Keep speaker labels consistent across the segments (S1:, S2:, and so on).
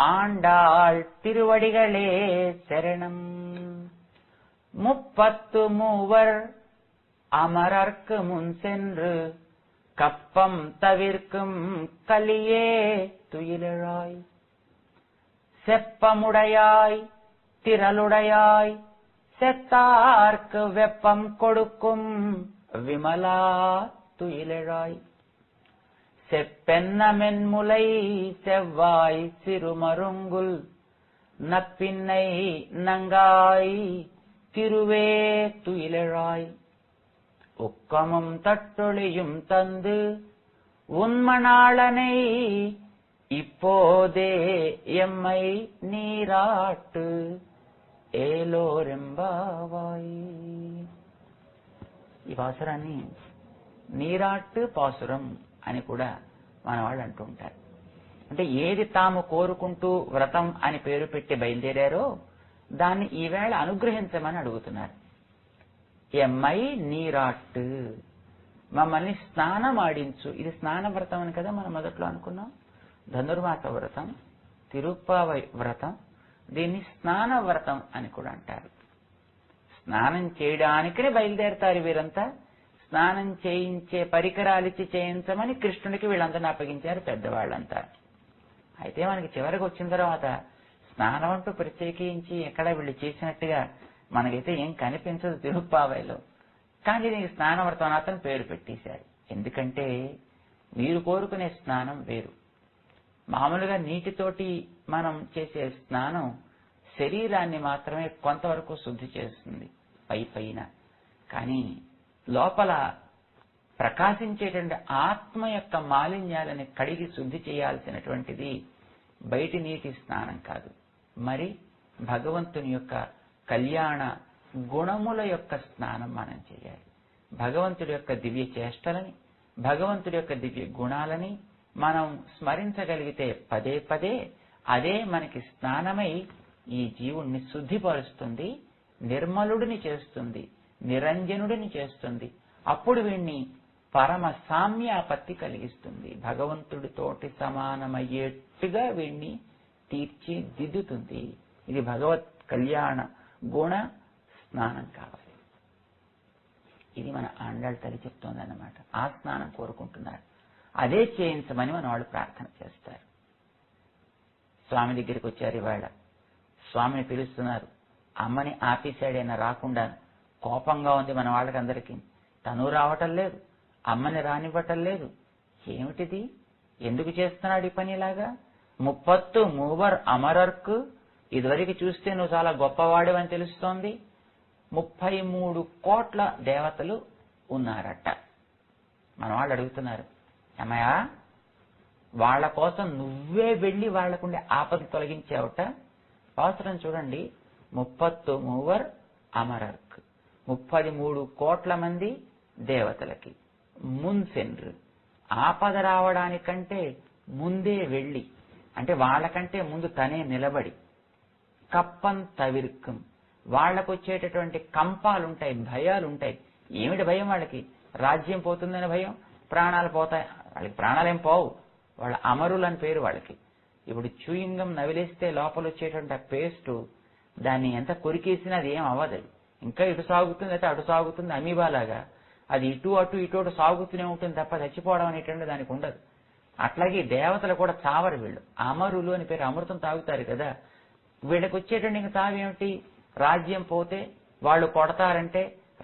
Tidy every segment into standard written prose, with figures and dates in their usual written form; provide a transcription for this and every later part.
S1: ஆண்டாள் திருவடிகளே சரணம். 33 அமரர்க்கு முன் சென்று கப்பம் தவிர்க்கும் கலியே துயிலெழாய். செப்பமுடையாய் திரளுடையாய் செத்தார்க்கு வெப்பம் கொடுக்கும் விமலா துயிலெழாய். செப்பென்ன மென்முலை செவ்வாய் சிறுமருங்குல் நப்பின்னை நங்காய் திருவே துயிலெழாய். உக்கமும் தட்டொழியும் தந்து உன்மணாளனை இப்போதே எம்மை நீராட்டு ఏలోరెంబావాయి. ఈ పాసురాన్ని నీరాట్టు పాసురం అని కూడా మన వాళ్ళు అంటూ ఉంటారు. అంటే ఏది తాము కోరుకుంటూ వ్రతం అని పేరు పెట్టి బయలుదేరారో దాన్ని ఈవేళ అనుగ్రహించమని అడుగుతున్నారు. ఎమ్మై నీరాట్టు, మమ్మల్ని స్నానం ఆడించు. ఇది స్నాన వ్రతం అని కదా మనం మొదట్లో అనుకున్నాం. ధనుర్మాస వ్రతం, తిరుప్పావై వ్రతం, దీన్ని స్నాన వ్రతం అని కూడా అంటారు. స్నానం చేయడానికనే బయలుదేరతారు వీరంతా. స్నానం చేయించే పరికరాలిచ్చి చేయించమని కృష్ణుడికి వీళ్ళందరినీ అప్పగించారు పెద్దవాళ్ళంతా. అయితే మనకి చివరికి వచ్చిన తర్వాత స్నానం అంటూ ప్రత్యేకించి ఎక్కడ వీళ్ళు చేసినట్టుగా మనకైతే ఏం కనిపించదు తిరుప్పావైలో. కానీ దీనికి స్నాన వ్రతం అతను పేరు పెట్టేశారు. ఎందుకంటే మీరు కోరుకునే స్నానం వేరు. మామూలుగా నీటితోటి మనం చేసే స్నానం శరీరాన్ని మాత్రమే కొంతవరకు శుద్ధి చేస్తుంది పైన. కానీ లోపల ప్రకాశించేటువంటి ఆత్మ యొక్క మాలిన్యాలని కడిగి శుద్ధి చేయాల్సినటువంటిది బయటి నీటి స్నానం కాదు. మరి భగవంతుని యొక్క కళ్యాణ గుణముల యొక్క స్నానం మనం చేయాలి. భగవంతుడి యొక్క దివ్య చేష్టలని, భగవంతుడి యొక్క దివ్య గుణాలని మనం స్మరించగలిగితే పదే పదే అదే మనకి స్నానమై ఈ జీవుణ్ణి శుద్ధిపరుస్తుంది, నిర్మలుడిని చేస్తుంది, నిరంజనుడిని చేస్తుంది. అప్పుడు వీణ్ణి పరమ సామ్యాపత్తి కలిగిస్తుంది. భగవంతుడితోటి సమానమయ్యేట్టుగా వీణ్ణి తీర్చిదిద్దుతుంది. ఇది భగవత్ కళ్యాణ గుణ స్నానం కావాలి. ఇది మన ఆండాళ్ తల్లి చెప్తోందన్నమాట. ఆ స్నానం కోరుకుంటున్నారు. అదే చేయించమని మన వాళ్ళు ప్రార్థన చేస్తారు. స్వామి దగ్గరికి వచ్చారు ఇవాళ. స్వామిని పిలుస్తున్నారు. అమ్మని ఆపేశాడైనా రాకుండా. కోపంగా ఉంది మన వాళ్ళకందరికీ. తను రావటం లేదు, అమ్మని రానివ్వటం లేదు. ఏమిటిది? ఎందుకు చేస్తున్నాడు ఈ పనిలాగా? 33 అమరర్కు, ఇదివరకు చూస్తే నువ్వు చాలా గొప్పవాడివని తెలుస్తోంది. 33 కోట్ల దేవతలు ఉన్నారట. మన వాళ్ళు అడుగుతున్నారు, అమ్మయ్యా వాళ్ల కోసం నువ్వే వెళ్లి వాళ్లకుండే ఆపద తొలగించావుట. అవసరం చూడండి, 33 అమరర్కు, 33 కోట్ల మంది దేవతలకి మున్సెన్రు, ఆపద రావడానికంటే ముందే వెళ్లి, అంటే వాళ్లకంటే ముందు తనే నిలబడి, కప్పం తవిర్కం, వాళ్లకొచ్చేటటువంటి కంపాలుంటాయి, భయాలుంటాయి. ఏమిటి భయం? వాళ్ళకి రాజ్యం పోతుందని భయం, ప్రాణాలు పోతాయి. వాళ్ళకి ప్రాణాలేం పోవు, వాళ్ళ అమరులు అని పేరు వాళ్ళకి. ఇప్పుడు చూయింగం నవిలేస్తే లోపల వచ్చేటువంటి ఆ పేస్టు, దాన్ని ఎంత కొరికేసినా అది ఏం అవ్వదు. ఇంకా ఇటు సాగుతుంది, అయితే అటు సాగుతుంది. అమీబాలాగా అది ఇటు అటు ఇటు అటు సాగుతూనే ఉంటుంది తప్ప చచ్చిపోవడం అనేటువంటి దానికి ఉండదు. అట్లాగే దేవతలు కూడా చావరు. వీళ్ళు అమరులు అని పేరు. అమృతం తాగుతారు కదా. వీళ్ళకి వచ్చేటువంటి ఇంకా తావేమిటి? రాజ్యం పోతే, వాళ్ళు కొడతారంటే,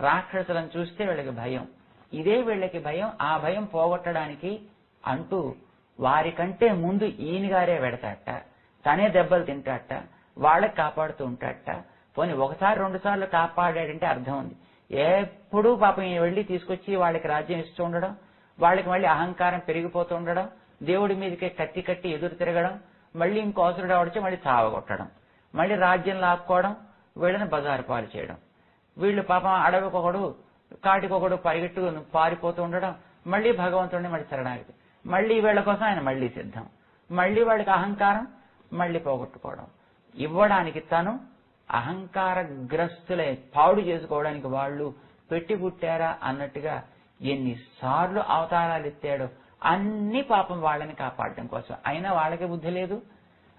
S1: రాక్షసులను చూస్తే వీళ్ళకి భయం. ఇదే వీళ్ళకి భయం. ఆ భయం పోగొట్టడానికి అంటూ వారికంటే ముందు ఈయనగారే వెడతాట, తనే దెబ్బలు తింటాట, వాళ్ళకి కాపాడుతూ ఉంటాట. పోనీ ఒకసారి 2 సార్లు కాపాడాడంటే అర్థం ఉంది. ఎప్పుడూ పాపం ఈయన వెళ్లి తీసుకొచ్చి వాళ్ళకి రాజ్యం ఇస్తూ ఉండడం, వాళ్ళకి మళ్ళీ అహంకారం పెరిగిపోతూ ఉండడం, దేవుడి మీదకే కత్తి కట్టి ఎదురు తిరగడం, మళ్ళీ ఇంకో అవసరం వచ్చి మళ్ళీ చావగొట్టడం, మళ్ళీ రాజ్యం లాక్కోవడం, వీళ్ళని బజారు పాలు చేయడం. వీళ్ళు పాపం అడవికొకడు కాటికొకడు పరిగెట్టు పారిపోతూ ఉండడం, మళ్ళీ భగవంతుడిని మళ్ళీ శరణాగతి, మళ్ళీ వీళ్ళ కోసం ఆయన మళ్ళీ సిద్ధం, మళ్ళీ వాళ్ళకి అహంకారం మళ్ళీ పోగొట్టుకోవడం. ఇవ్వడానికి తను అహంకారగ్రస్తులై పాడు చేసుకోవడానికి వాళ్ళు పెట్టి పుట్టారా అన్నట్టుగా ఎన్నిసార్లు అవతారాలు ఎత్తాడో అన్ని పాపం వాళ్ళని కాపాడటం కోసం. అయినా వాళ్ళకి బుద్ధి లేదు.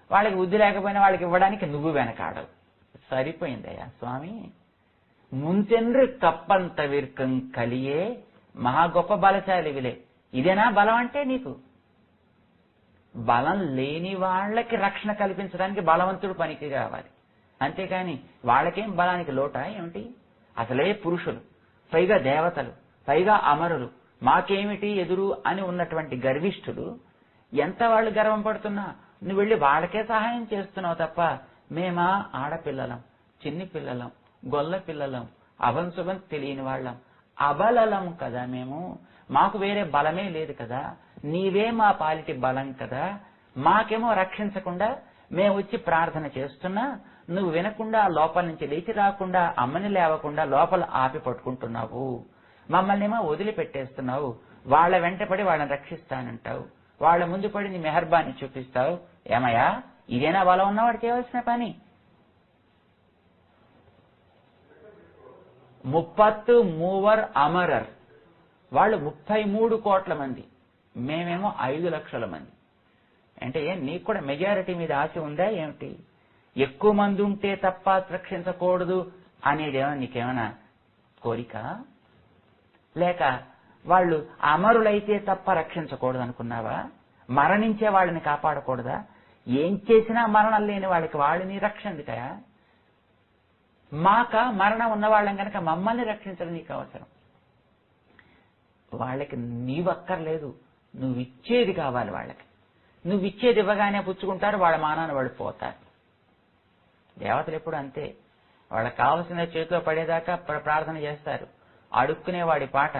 S1: వాళ్ళకి బుద్ధి లేకపోయినా వాళ్ళకి ఇవ్వడానికి నువ్వు వెనకాడవు. సరిపోయిందయ్యా స్వామి. ముంచెండ్రు కప్పంత విర్కం కలియే మహా గొప్ప బలశాలివిలే. ఇదేనా బలం అంటే? నీకు బలం లేని వాళ్ళకి రక్షణ కల్పించడానికి బలవంతుడు పనికి కావాలి, అంతేకాని వాళ్ళకేం బలానికి లోటా ఏమిటి? అసలే పురుషులు, పైగా దేవతలు, పైగా అమరులు, మాకేమిటి ఎదురు అని ఉన్నటువంటి గర్విష్ఠుడు ఎంత వాళ్ళు గర్వం పడుతున్నా నువ్వు వెళ్ళి వాళ్ళకే సహాయం చేస్తున్నావు తప్ప మేమా ఆడపిల్లలం, చిన్ని పిల్లలం, గొల్ల పిల్లలం, అభంశుభం తెలియని వాళ్ళం, అబలలం కదా మేము, మాకు వేరే బలమే లేదు కదా, నీవే మా పాలిటి బలం కదా, మాకేమో రక్షించకుండా మేము వచ్చి ప్రార్థన చేస్తున్నా నువ్వు వినకుండా లోపల నుంచి లేచి రాకుండా అమ్మని లేవకుండా లోపల ఆపి పట్టుకుంటున్నావు, మమ్మల్ని ఏమో వదిలిపెట్టేస్తున్నావు, వాళ్ళ వెంటపడి వాళ్ళని రక్షిస్తానంటావు, వాళ్ళ ముందు పడి నీ మెహర్బాని చూపిస్తావు. ఏమయ్యా ఇదేనా బలం ఉన్నవాడు చేయవలసిన పని? 33 అమరర్, వాళ్ళు 33 కోట్ల మంది, మేమేమో 5 లక్షల మంది. అంటే నీకు కూడా మెజారిటీ మీద ఆశ ఉందా ఏమిటి? ఎక్కువ మంది ఉంటే తప్ప రక్షించకూడదు అనేదేమో నీకేమైనా కోరిక? లేక వాళ్ళు అమరులైతే తప్ప రక్షించకూడదు అనుకున్నావా? మరణించే వాళ్ళని కాపాడకూడదా? ఏం చేసినా మరణం లేని వాళ్ళకి వాళ్ళని రక్షించుతాయా? మాక మరణం ఉన్నవాళ్ళం కనుక మమ్మల్ని రక్షించడం నీకు అవసరం. వాళ్ళకి నీవక్కర్లేదు, నువ్విచ్చేది కావాలి వాళ్ళకి. నువ్విచ్చేది ఇవ్వగానే పుచ్చుకుంటారు, వాళ్ళ మానాన్ని వాళ్ళు పోతారు. దేవతలు ఎప్పుడు అంతే, వాళ్ళకి కావలసిన చేతిలో పడేదాకా ప్రార్థన చేస్తారు. అడుక్కునేవాడి పాట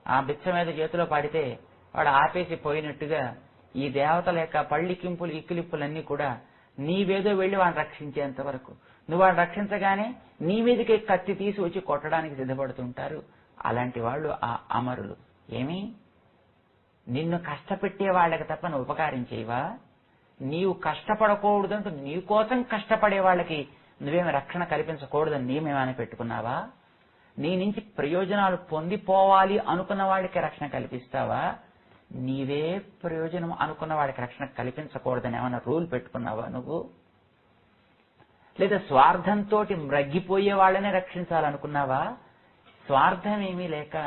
S1: ఆ బిచ్చ మీద చేతిలో పడితే వాడు ఆపేసి పోయినట్టుగా ఈ దేవతల యొక్క పళ్ళికింపులు ఇక్కిలిప్పులన్నీ కూడా నీవేదో వెళ్లి వాడిని రక్షించేంత వరకు, నువ్వు వాడిని రక్షించగానే నీ మీదకి కత్తి తీసి వచ్చి కొట్టడానికి సిద్ధపడుతుంటారు. అలాంటి వాళ్ళు ఆ అమరులు. ఏమి నిన్ను కష్టపెట్టే వాళ్ళకి తప్ప నువ్వు ఉపకారం చేయవా? నీవు కష్టపడకూడదంటూ నీ కోసం కష్టపడే వాళ్ళకి నువ్వేమి రక్షణ కల్పించకూడదని నీమేమని పెట్టుకున్నావా? నీ నుంచి ప్రయోజనాలు పొందిపోవాలి అనుకున్న వాళ్ళకి రక్షణ కల్పిస్తావా? నీవే ప్రయోజనం అనుకున్న వాడికి రక్షణ కల్పించకూడదని ఏమైనా రూల్ పెట్టుకున్నావా నువ్వు? లేదా స్వార్థంతో మ్రగ్గిపోయే వాళ్ళనే రక్షించాలనుకున్నావా? స్వార్థం ఏమీ లేక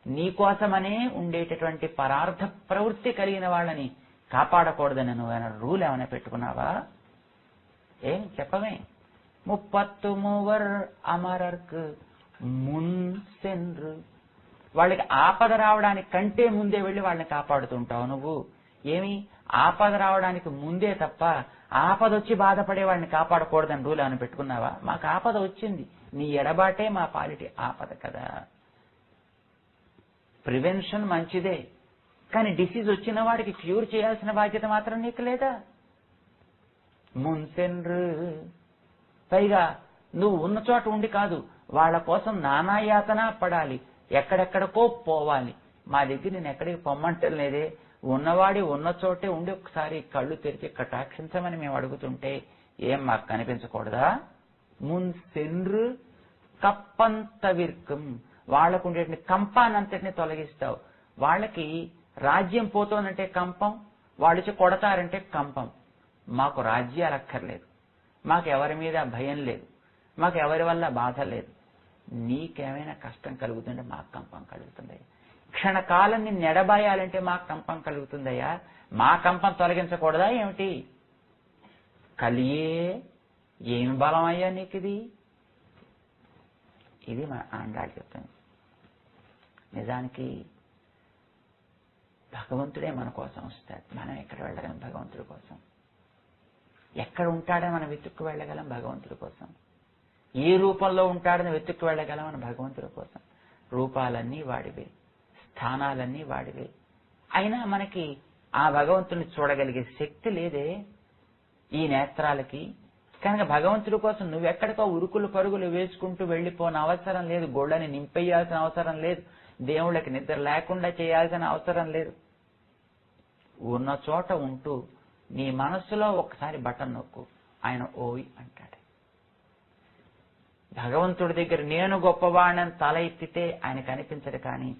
S1: నీకోసమనే ఉండేటటువంటి పరార్థ ప్రవృత్తి కలిగిన వాళ్ళని కాపాడకూడదని నువ్వేమైనా రూల్ ఏమైనా పెట్టుకున్నావా? ఏం చెప్పవే. 33 అమరర్కు మున్ సెన్రు, వాళ్ళకి ఆపద రావడానికి కంటే ముందే వెళ్లి వాళ్ళని కాపాడుతుంటావు నువ్వు. ఏమి ఆపద రావడానికి ముందే తప్ప ఆపద వచ్చి బాధపడే వాళ్ళని కాపాడకూడదని రూల్ అని పెట్టుకున్నావా? మాకు ఆపద వచ్చింది, నీ ఎడబాటే మా పాలిటి ఆపద కదా. ప్రివెన్షన్ మంచిదే, కానీ డిసీజ్ వచ్చిన వాడికి క్యూర్ చేయాల్సిన బాధ్యత మాత్రం నీకు లేదా? మున్సెన్రు, పైగా నువ్వు ఉన్న చోట ఉండి కాదు, వాళ్ళ కోసం నానాయాతన పడాలి, ఎక్కడెక్కడికో పోవాలి. మా దగ్గర నేను ఎక్కడికి పొమ్మంటలేదే, ఉన్నవాడి ఉన్న చోటే ఉండి ఒకసారి కళ్ళు తెరిచి కటాక్షించమని మేము అడుగుతుంటే ఏం మాకు కనిపించకూడదా? మున్ సెన్రు కప్పంత విర్కం, వాళ్లకు ఉండేటువంటి కంపానంతటిని తొలగిస్తావు. వాళ్ళకి రాజ్యం పోతోందంటే కంపం, వాళ్ళు కొడతారంటే కంపం. మాకు రాజ్యాలు అక్కర్లేదు, మాకు ఎవరి మీద భయం లేదు, మాకు ఎవరి వల్ల బాధ లేదు. నీకేమైనా కష్టం కలుగుతుంటే మాకు కంపం కలుగుతుందయ్యా. క్షణకాలం నిన్ను ఎడబాయాలంటే మాకు కంపం కలుగుతుందయ్యా. మా కంపం తొలగించకూడదా ఏమిటి? కలియే ఏమి బలం అయ్యా నీకు ఇది? ఇది మన ఆండాళ్ళు చెప్తుంది. నిజానికి భగవంతుడే మన కోసం వస్తాడు. మనం ఎక్కడ వెళ్ళగలం భగవంతుడి కోసం? ఎక్కడ ఉంటాడో మనం వెతుక్కు వెళ్ళగలం భగవంతుడి కోసం. ఏ రూపంలో ఉంటాడని వెతుక్కు వెళ్ళగలం మన భగవంతుడి కోసం. రూపాలన్నీ వాడివే, స్థానాలన్నీ వాడివే, అయినా మనకి ఆ భగవంతుని చూడగలిగే శక్తి లేదే ఈ నేత్రాలకి. కనుక భగవంతుడి కోసం నువ్వెక్కడికో ఉరుకులు పరుగులు వేసుకుంటూ వెళ్లిపోని అవసరం లేదు, గోళ్ళని నింపేయాల్సిన అవసరం లేదు, దేవుళ్ళకి నిద్ర లేకుండా చేయాల్సిన అవసరం లేదు. ఉన్న చోట ఉంటూ నీ మనస్సులో ఒక్కసారి బటన్ నొక్కు, ఆయన ఓయ్ అంటాడు. భగవంతుడి దగ్గర నేను గొప్పవాణ్ణని తల ఎత్తితే ఆయన కనిపించడు, కానీ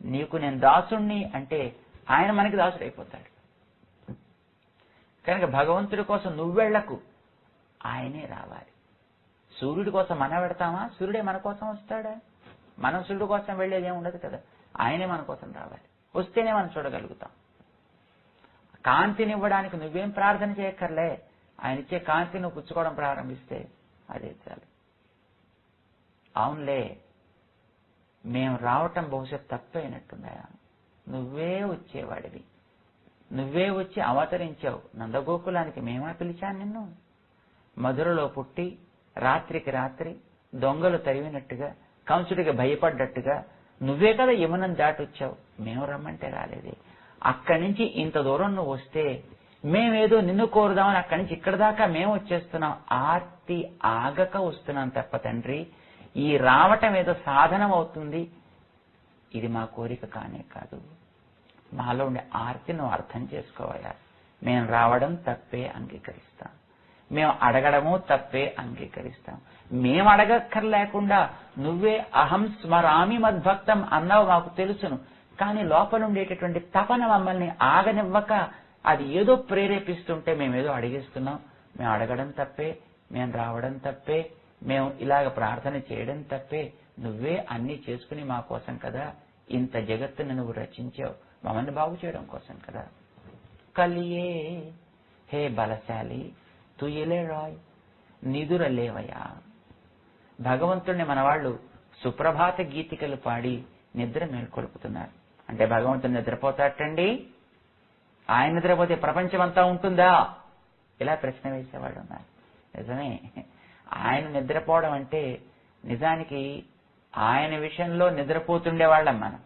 S1: నీకు నేను దాసుణ్ణి అంటే ఆయన మనకి దాసుడైపోతాడు. కనుక భగవంతుడి కోసం నువ్వెళ్లకు, ఆయనే రావాలి. సూర్యుడి కోసం మనం పెడతామా? సూర్యుడే మన కోసం వస్తాడా? మనం సూర్యుడి కోసం వెళ్ళేది ఏమి ఉండదు కదా. ఆయనే మన కోసం రావాలి. వస్తేనే మనం చూడగలుగుతాం. కాంతినివ్వడానికి నువ్వేం ప్రార్థన చేయక్కర్లే. ఆయన ఇచ్చే కాంతి నువ్వు పుచ్చుకోవడం ప్రారంభిస్తే అదే చాలు. అవునులే, మేము రావటం బహుశా తప్పైనట్టుందా? నువ్వే వచ్చేవాడివి, నువ్వే వచ్చి అవతరించావు. నందగోకులానికి మేమా పిలిచాను నిన్ను? మధురలో పుట్టి రాత్రికి రాత్రి దొంగలు తరివినట్టుగా, కంసుడికి భయపడ్డట్టుగా నువ్వే కదా యమునను దాటొచ్చావు. మేము రమ్మంటే రాలేదే. అక్కడి నుంచి ఇంత దూరం నువ్వు వస్తే మేమేదో నిన్ను కోరుదామని అక్కడి నుంచి ఇక్కడి దాకా మేము వచ్చేస్తున్నాం. ఆర్తి ఆగక వస్తున్నాం తప్ప తండ్రి, ఈ రావటం ఏదో సాధనం అవుతుంది. ఇది మా కోరిక కానే కాదు. మాలో ఉండే ఆర్తి నువ్వు అర్థం చేసుకోవాలా. మేము రావడం తప్పే అంగీకరిస్తాం, మేము అడగడము తప్పే అంగీకరిస్తాం. మేము అడగక్కర్లేకుండా నువ్వే అహం స్మరామి మద్భక్తం అన్నావు, మాకు తెలుసును. కానీ లోపల ఉండేటటువంటి తపన మమ్మల్ని ఆగనివ్వక అది ఏదో ప్రేరేపిస్తుంటే మేమేదో అడిగిస్తున్నాం. మేము అడగడం తప్పే, మేము రావడం తప్పే, మేము ఇలాగ ప్రార్థన చేయడం తప్పే. నువ్వే అన్ని చేసుకుని మా కోసం కదా ఇంత జగత్తును నువ్వు రచించావు, మమ్మల్ని బాగు చేయడం కోసం కదా. కలియే హే బలశాలి తుయలే రాయ్, నిదురలేవయా. భగవంతుడిని మన వాళ్ళు సుప్రభాత గీతికలు పాడి నిద్ర మేల్కొల్పుతున్నారు. అంటే భగవంతుడు నిద్రపోతాటండి? ఆయన నిద్రపోతే ప్రపంచమంతా ఉంటుందా? ఇలా ప్రశ్న వేసేవాడు ఉన్నారు. నిజమే, ఆయన నిద్రపోవడం అంటే నిజానికి ఆయన విషయంలో నిద్రపోతుండేవాళ్ళం మనం.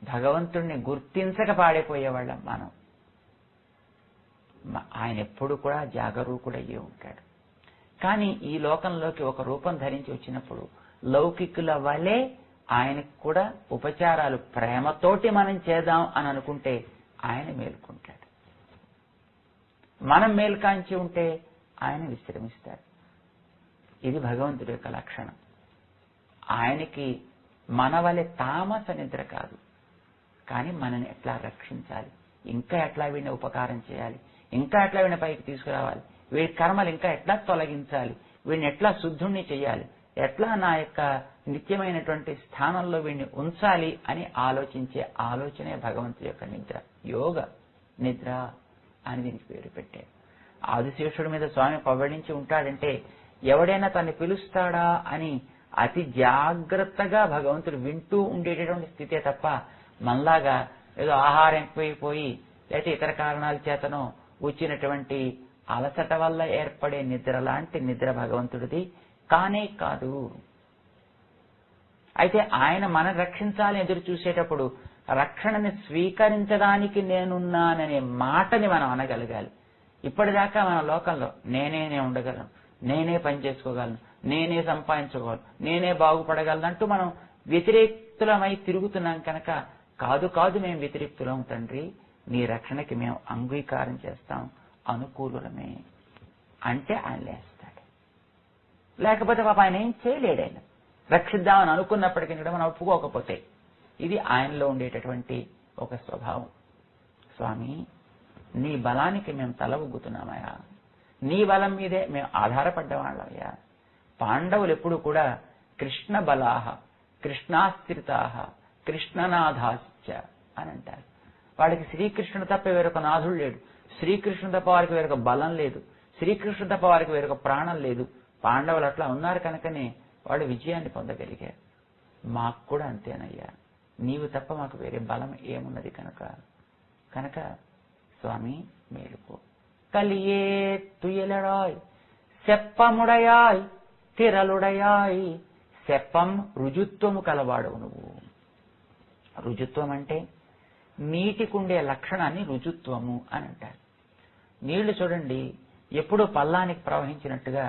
S1: భగవంతుడిని గుర్తించక పాడిపోయేవాళ్ళం మనం. ఆయన ఎప్పుడు కూడా జాగరూకుడయ్యే ఉంటాడు. కానీ ఈ లోకంలోకి ఒక రూపం ధరించి వచ్చినప్పుడు లౌకికుల వలె ఆయనకు కూడా ఉపచారాలు ప్రేమతోటి మనం చేద్దాం అని అనుకుంటే ఆయన మేల్కొంటాడు. మనం మేల్కాంచి ఉంటే ఆయన విశ్రమిస్తాడు. ఇది భగవంతుడి యొక్క లక్షణం. ఆయనకి మన వలె తామస నిద్ర కాదు, కానీ మనని ఎట్లా రక్షించాలి, ఇంకా ఎట్లా వీడిని ఉపకారం చేయాలి, ఇంకా ఎట్లా వీడిని పైకి తీసుకురావాలి, వీడి కర్మలు ఇంకా ఎట్లా తొలగించాలి, వీడిని ఎట్లా శుద్ధుణ్ణి చేయాలి, ఎట్లా నా యొక్క నిత్యమైనటువంటి స్థానంలో వీడిని ఉంచాలి అని ఆలోచించే ఆలోచనే భగవంతుడి యొక్క నిద్ర. యోగ నిద్ర అని దీనికి పేరు పెట్టారు. ఆదిశేషుడి మీద స్వామి పవ్వడించి ఉంటాడంటే ఎవడైనా తన్ని పిలుస్తాడా అని అతి జాగ్రత్తగా భగవంతుడు వింటూ ఉండేటటువంటి స్థితే తప్ప మనలాగా ఏదో ఆహారం ఎక్కువైపోయి లేకపోతే ఇతర కారణాల చేతనో వచ్చినటువంటి అలసట వల్ల ఏర్పడే నిద్ర లాంటి నిద్ర భగవంతుడిది కానే కాదు. అయితే ఆయన మనం రక్షించాలని ఎదురు చూసేటప్పుడు రక్షణని స్వీకరించడానికి నేనున్నాననే మాటని మనం అనగలగాలి. ఇప్పటిదాకా మన లోకంలో నేనే ఉండగలను, నేనే పని చేసుకోగలను, నేనే సంపాదించుకోగలను, నేనే బాగుపడగలను అంటూ మనం వ్యతిరేక్తులమై తిరుగుతున్నాం. కనుక కాదు కాదు మేము వ్యతిరేక్తులం తండ్రి, నీ రక్షణకి మేము అంగీకారం చేస్తాం, అనుకూలమే అంటే ఆయన లేస్తాడు. లేకపోతే పాప ఆయన ఏం చేయలేడు. ఆయన రక్షిద్దామని అనుకున్నప్పటికీ కూడా మనం ఒప్పుకోకపోతే ఇది ఆయనలో ఉండేటటువంటి ఒక స్వభావం. స్వామి, నీ బలానికి మేము తల ఊగుతున్నామయ్యా, నీ బలం మీదే మేము ఆధారపడ్డవాళ్ళయ్యా. పాండవులు ఎప్పుడు కూడా కృష్ణ బలాహ కృష్ణాస్థితాహ కృష్ణనాథాశ్చ అని అంటారు. వాడికి శ్రీకృష్ణుడు తప్ప వేరొక నాథుడు లేడు, శ్రీకృష్ణుడు తప్ప వారికి వేరొక బలం లేదు, శ్రీకృష్ణుడు తప్ప వారికి వేరొక ప్రాణం లేదు. పాండవులు అట్లా ఉన్నారు కనుకనే వాడు విజయాన్ని పొందగలిగారు. మాకు కూడా అంతేనయ్యా, నీవు తప్ప మాకు వేరే బలం ఏమున్నది కనుక స్వామి మేలుకో. కలియే తుయలడాయ్ సెప్పముడయాయ్ తిరలుడయాయ్. సెప్పం రుజుత్వము కలవాడవు నువ్వు. రుజుత్వం అంటే నీటికుండే లక్షణాన్ని రుజుత్వము అని అంటారు. నీళ్లు చూడండి, ఎప్పుడూ పల్లానికి ప్రవహించినట్టుగా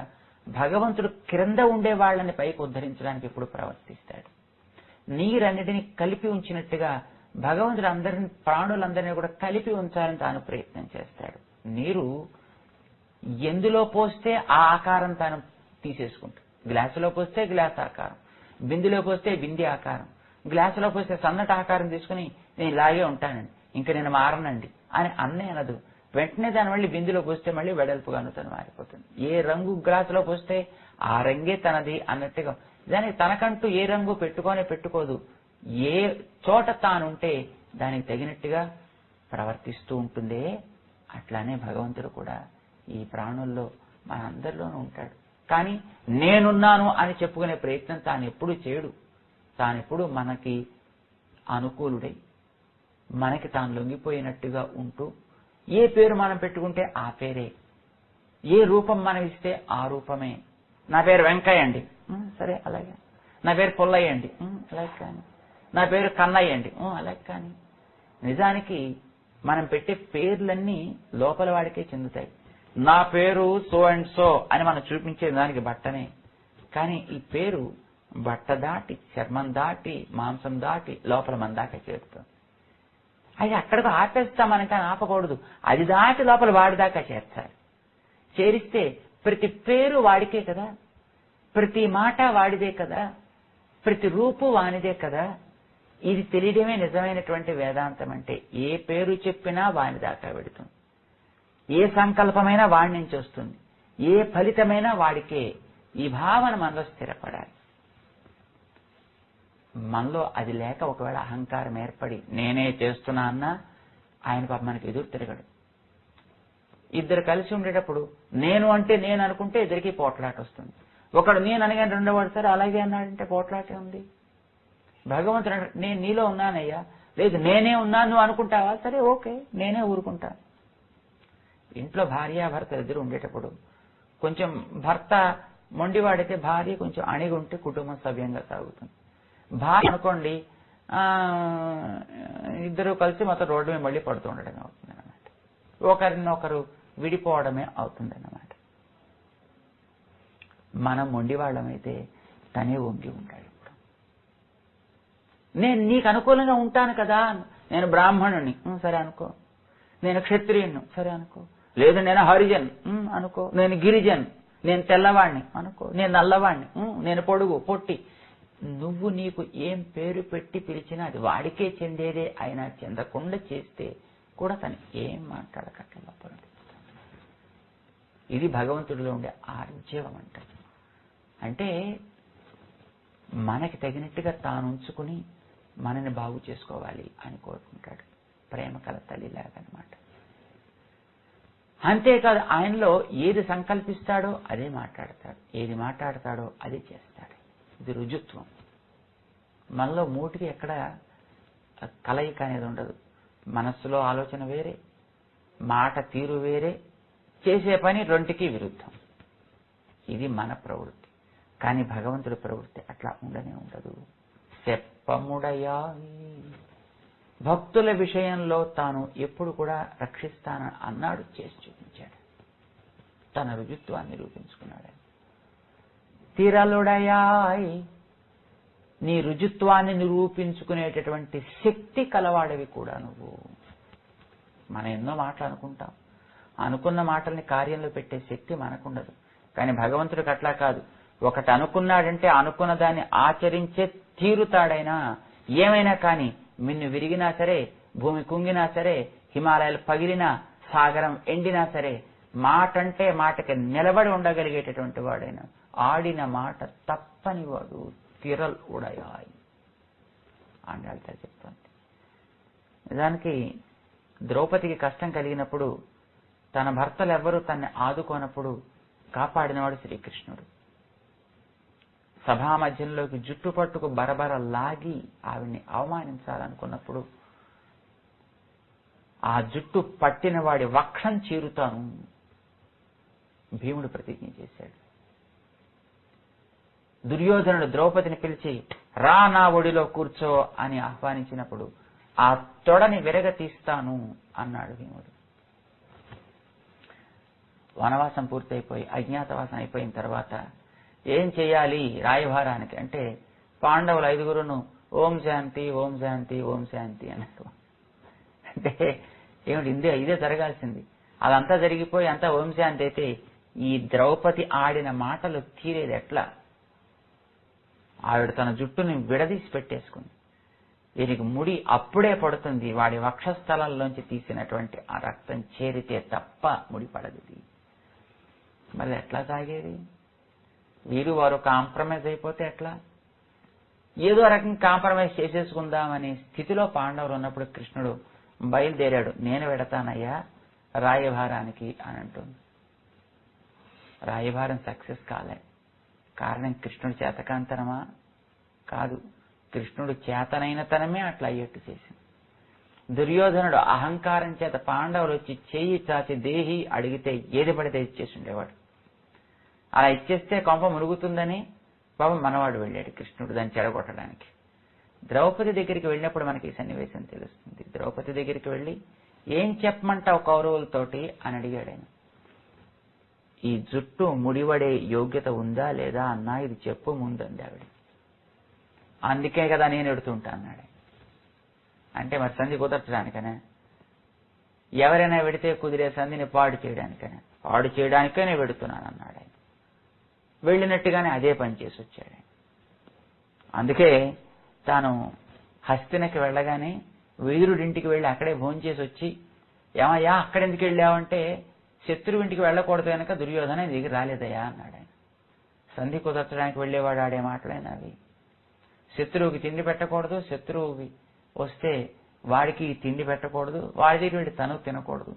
S1: భగవంతుడు క్రింద ఉండే వాళ్ళని పైకి ఉద్ధరించడానికి ఎప్పుడు ప్రవర్తిస్తాడు. నీరన్నిటినీ కలిపి ఉంచినట్టుగా భగవంతుడు అందరిని, ప్రాణులందరినీ కూడా కలిపి ఉంచాలని తాను ప్రయత్నం చేస్తాడు. నీరు ఎందులో పోస్తే ఆ ఆకారం తాను తీసేసుకుంటాడు. గ్లాసులో పోస్తే గ్లాస్ ఆకారం, బిందులో పోస్తే బింది ఆకారం, గ్లాసులో పోస్తే సన్నటి ఆకారం తీసుకుని నేను ఇలాగే ఉంటానండి, ఇంక నేను మారనండి అని అన్నే అనదు. వెంటనే దాని మళ్ళీ బిందులో పోస్తే మళ్ళీ వెడల్పుగాను తను మారిపోతుంది. ఏ రంగు గ్లాసులో పోస్తే ఆ రంగే తనది అన్నట్టుగా దానికి తనకంటూ ఏ రంగు పెట్టుకోదు. ఏ చోట తానుంటే దానికి తగినట్టుగా ప్రవర్తిస్తూ ఉంటుందే. అట్లానే భగవంతుడు కూడా ఈ ప్రాణుల్లో మనందరిలోనూ ఉంటాడు. కానీ నేనున్నాను అని చెప్పుకునే ప్రయత్నం తాను ఎప్పుడూ చేయడు. తానెప్పుడు మనకి అనుకూలుడై మనకి తాను లొంగిపోయినట్టుగా ఉంటూ ఏ పేరు మనం పెట్టుకుంటే ఆ పేరే, ఏ రూపం మనం ఇస్తే ఆ రూపమే. నా పేరు వెంకయ్య అండి, సరే అలాగే. నా పేరు పుల్లయ్య అండి, అలాగే కానీ. నా పేరు కన్నయ్య అండి, అలాగే కానీ. నిజానికి మనం పెట్టే పేర్లన్నీ లోపల వాడికే చెందుతాయి. నా పేరు సో అండ్ సో అని మనం చూపించే దానికి బట్టనే. కానీ ఈ పేరు బట్ట దాటి, చర్మం దాటి, మాంసం దాటి లోపల మన దాకా చేరుతుంది. అది అక్కడికి ఆపేస్తామని కానీ ఆపకూడదు. అది దాటి లోపల వాడి దాకా చేర్చాలి. చేరిస్తే ప్రతి పేరు వాడికే కదా, ప్రతి మాట వాడిదే కదా, ప్రతి రూపు వానిదే కదా. ఇది తెలియడమే నిజమైనటువంటి వేదాంతం అంటే. ఏ పేరు చెప్పినా వాని దాకా వెడుతుంది, ఏ సంకల్పమైనా వాడి నుంచి వస్తుంది, ఏ ఫలితమైనా వాడికే. ఈ భావన మనలో స్థిరపడాలి. మనలో అది లేక ఒకవేళ అహంకారం ఏర్పడి నేనే చేస్తున్నా అన్నా ఆయన పాప మనకి ఎదురు తిరగడు. ఇద్దరు కలిసి ఉండేటప్పుడు నేను అంటే నేను అనుకుంటే ఇద్దరికి పోట్లాట వస్తుంది. ఒకడు నేను అనగానే రెండో వాడు సరే అలాగే అన్నాడంటే పోట్లాటే ఉంది. భగవంతుడు నేను నీలో ఉన్నానయ్యా, లేదు నేనే ఉన్నాను నువ్వు అనుకుంటావా, సరే ఓకే నేనే ఊరుకుంటాను. ఇంట్లో భార్యాభర్త ఇద్దరు ఉండేటప్పుడు కొంచెం భర్త మొండివాడితే భార్య కొంచెం అణిగి ఉంటే కుటుంబం సవ్యంగా సాగుతుంది. భార్య అనుకోండి ఇద్దరు కలిసి మొత్తం రోడ్డు మీద మళ్ళీ పడుతూ ఉండడమే అవుతుంది అన్నమాట. ఒకరినొకరు విడిపోవడమే అవుతుంది అన్నమాట. మనం మొండివాళ్ళమైతే తనే వంగి ఉంటాడు. నేను నీకు అనుకూలంగా ఉంటాను కదా, నేను బ్రాహ్మణుని సరే అనుకో, నేను క్షత్రియుని సరే అనుకో, లేదు నేను హరిజన్ అనుకో, నేను గిరిజన్, నేను తెల్లవాణ్ణి అనుకో, నేను నల్లవాణ్ణి, నేను పొడుగు పొట్టి. నువ్వు నీకు ఏం పేరు పెట్టి పిలిచినా అది వాడికే చెందేదే. అయినా చెందకుండా చేస్తే కూడా తను ఏం మాట్లాడకట్ల. ఇది భగవంతుడిలో ఉండే ఆర్జవం అంటారు. అంటే మనకి తగినట్టుగా తాను ఉంచుకుని మనని బాగు చేసుకోవాలి అని కోరుకుంటాడు. ప్రేమ కల తల్లిలాగనమాట. అంతేకాదు ఆయనలో ఏది సంకల్పిస్తాడో అదే మాట్లాడతాడు, ఏది మాట్లాడతాడో అదే చేస్తాడు. ఇది రుజుత్వం. మనలో మూటికి ఎక్కడ కలయిక అనేది ఉండదు. మనస్సులో ఆలోచన వేరే, మాట తీరు వేరే, చేసే పని రెంటికి విరుద్ధం. ఇది మన ప్రవృత్తి. కానీ భగవంతుడి ప్రవృత్తి అట్లా ఉండనే ఉండదు. సెప్పముడయా భక్తుల విషయంలో తాను ఎప్పుడు కూడా రక్షిస్తానని అన్నాడు, చేసి చూపించాడు. తన రుజుత్వాన్ని నిరూపించుకున్నాడు. తిరలుడయాయ్ నీ రుజుత్వాన్ని నిరూపించుకునేటటువంటి శక్తి కలవాడవి కూడా నువ్వు. మనం ఎన్నో మాటలు అనుకుంటాం, అనుకున్న మాటల్ని కార్యంలో పెట్టే శక్తి మనకుండదు. కానీ భగవంతుడికి అట్లా కాదు. ఒకటి అనుకున్నాడంటే అనుకున్న దాన్ని ఆచరించే తీరుతాడైనా. ఏమైనా కానీ మిన్ను విరిగినా సరే, భూమి కుంగినా సరే, హిమాలయాలు పగిలినా, సాగరం ఎండినా సరే, మాట అంటే మాటకి నిలబడి ఉండగలిగేటటువంటి వాడైనా, ఆడిన మాట తప్పని వాడు తిరల్ ఉడయాయి అండాలితో చెప్తుంది. నిజానికి ద్రౌపదికి కష్టం కలిగినప్పుడు, తన భర్తలు ఎవ్వరూ తన్ని ఆదుకోనప్పుడు కాపాడినవాడు శ్రీకృష్ణుడు. సభా మధ్యంలోకి జుట్టు పట్టుకు బరబర లాగి ఆవిడ్ని అవమానించాలనుకున్నప్పుడు ఆ జుట్టు పట్టిన వాడి వక్షం చీరుతాను భీముడు ప్రతిజ్ఞ చేశాడు. దుర్యోధనుడు ద్రౌపదిని పిలిచి రా నా ఒడిలో కూర్చో అని ఆహ్వానించినప్పుడు ఆ తొడని విరగతీస్తాను అన్నాడు భీముడు. వనవాసం పూర్తయిపోయి అజ్ఞాతవాసం అయిపోయిన తర్వాత ఏం చేయాలి రాయభారానికి అంటే పాండవులు 5గురును ఓం శాంతి ఓం శాంతి ఓం శాంతి అన్నారు. అంటే ఏమిటి ఇదే జరగాల్సింది. అదంతా జరిగిపోయి అంతా ఓం శాంతి అయితే ఈ ద్రౌపది ఆడిన మాటలు తీరేది ఎట్లా? ఆవిడ తన జుట్టుని విడదీసి పెట్టేసుకుంది. దీనికి ముడి అప్పుడే పడుతుంది, వాడి వక్షస్థలంలోంచి తీసినటువంటి ఆ రక్తం చేరితే తప్ప ముడి పడదు. మరి ఎట్లా సాగేది? వీరు వారు కాంప్రమైజ్ అయిపోతే ఎట్లా? ఏదో రకంగా కాంప్రమైజ్ చేసేసుకుందామనే స్థితిలో పాండవులు ఉన్నప్పుడు కృష్ణుడు బయలుదేరాడు. నేను వెడతానయ్యా రాయభారానికి అని అంటుంది. రాయభారం సక్సెస్ కాలే. కారణం కృష్ణుడు చేతకాంతనమా? కాదు, కృష్ణుడు చేతనైనతనమే అట్లా అయ్యేట్టు చేసింది. దుర్యోధనుడు అహంకారం చేత పాండవులు వచ్చి చేయి చాచి దేహి అడిగితే ఏది పడితే ఇచ్చేసి ఉండేవాడు. అలా ఇచ్చేస్తే కొంప మురుగుతుందని పాపం మనవాడు వెళ్ళాడు కృష్ణుడు దాన్ని చెడగొట్టడానికి. ద్రౌపది దగ్గరికి వెళ్ళినప్పుడు మనకి ఈ సన్నివేశం తెలుస్తుంది. ద్రౌపది దగ్గరికి వెళ్ళి ఏం చెప్పమంటావు కౌరవులతోటి అని అడిగాడు ఆయన. ఈ జుట్టు ముడివడే యోగ్యత ఉందా లేదా అన్నా ఇది చెప్పు ముందండి ఆవిడ. అందుకే కదా నేను ఎడుతుంటా అన్నాడు. అంటే మరి సంధి కుదర్చడానికనే? ఎవరైనా వెడితే కుదిరే సంధిని పాడు చేయడానికనే? పాడు చేయడానికే నేను వెడుతున్నాను అన్నాడు ఆయన. వెళ్ళినట్టుగానే అదే పని చేసి వచ్చాడు. అందుకే తాను హస్తినకి వెళ్ళగానే వీరుడింటికి వెళ్ళి అక్కడే భోంచేసి వచ్చి, ఏమయ్యా అక్కడెందుకు వెళ్ళావంటే, శత్రువింటికి వెళ్ళకూడదు కనుక దుర్యోధన దగ్గర రాలేదయ్యా అన్నాడు ఆయన. సంధి కుదర్చడానికి వెళ్ళేవాడు ఆడే మాటలైనవి. శత్రువుకి తిండి పెట్టకూడదు, శత్రువుకి వస్తే వాడికి తిండి పెట్టకూడదు, వాడి దగ్గర వెళ్ళి తను తినకూడదు.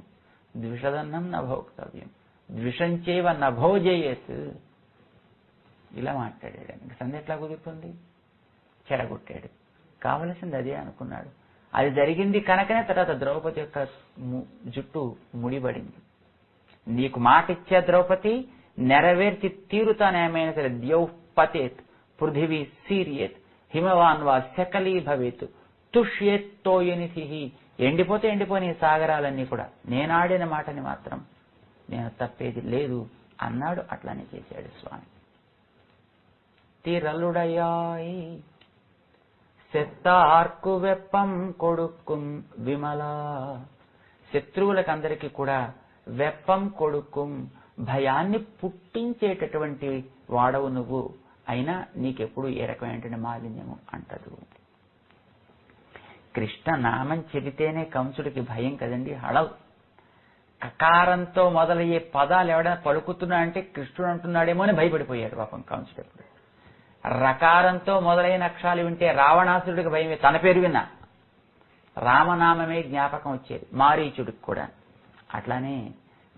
S1: ద్విషదన్నం నభోక్తవ్యం ద్విషంచేవ నభోజయేత్. ఇలా మాట్లాడాడు. ఇంకా సంధి ఎట్లా కుదురుతుంది? చెడగొట్టాడు. కావలసింది అదే అనుకున్నాడు. అది జరిగింది కనుకనే తర్వాత ద్రౌపది యొక్క జుట్టు ముడిపడింది. నీకు మాట ఇచ్చే ద్రౌపది, నెరవేర్చి తీరుతానేమైనా సరే. ద్యౌపతేత్ పృథివీ సీర్యేత్ హిమవాన్ వా శకలీ భవేత్ తుష్యేత్ తోయనిధి. ఎండిపోతే ఎండిపోని సాగరాలన్నీ కూడా నేనాడిన మాటని మాత్రం నేను తప్పేది లేదు అన్నాడు. అట్లానే చేశాడు స్వామి. తిరలుడయాయి సెత్తార్కు వెప్పం కొడుక్కుం విమలా. శత్రువులకందరికీ కూడా వెప్పం కొడుక్కుం, భయాన్ని పుట్టించేటటువంటి వాడవు నువ్వు. అయినా నీకెప్పుడు ఏ రకమైనటువంటి మాలిన్యము అంటదు. కృష్ణ నామం చెబితేనే కంసుడికి భయం కదండి. హళవ్ కకారంతో మొదలయ్యే పదాలు ఎవడైనా పలుకుతున్నా అంటే కృష్ణుడు అంటున్నాడేమో అని భయపడిపోయాడు పాపం కంసుడు. ఎప్పుడు రకారంతో మొదలైన అక్షరాలు వింటే రావణాసురుడికి భయమే. తన పేరు విన్నా రామనామమే జ్ఞాపకం వచ్చేది మారీచుడికి కూడా. అట్లానే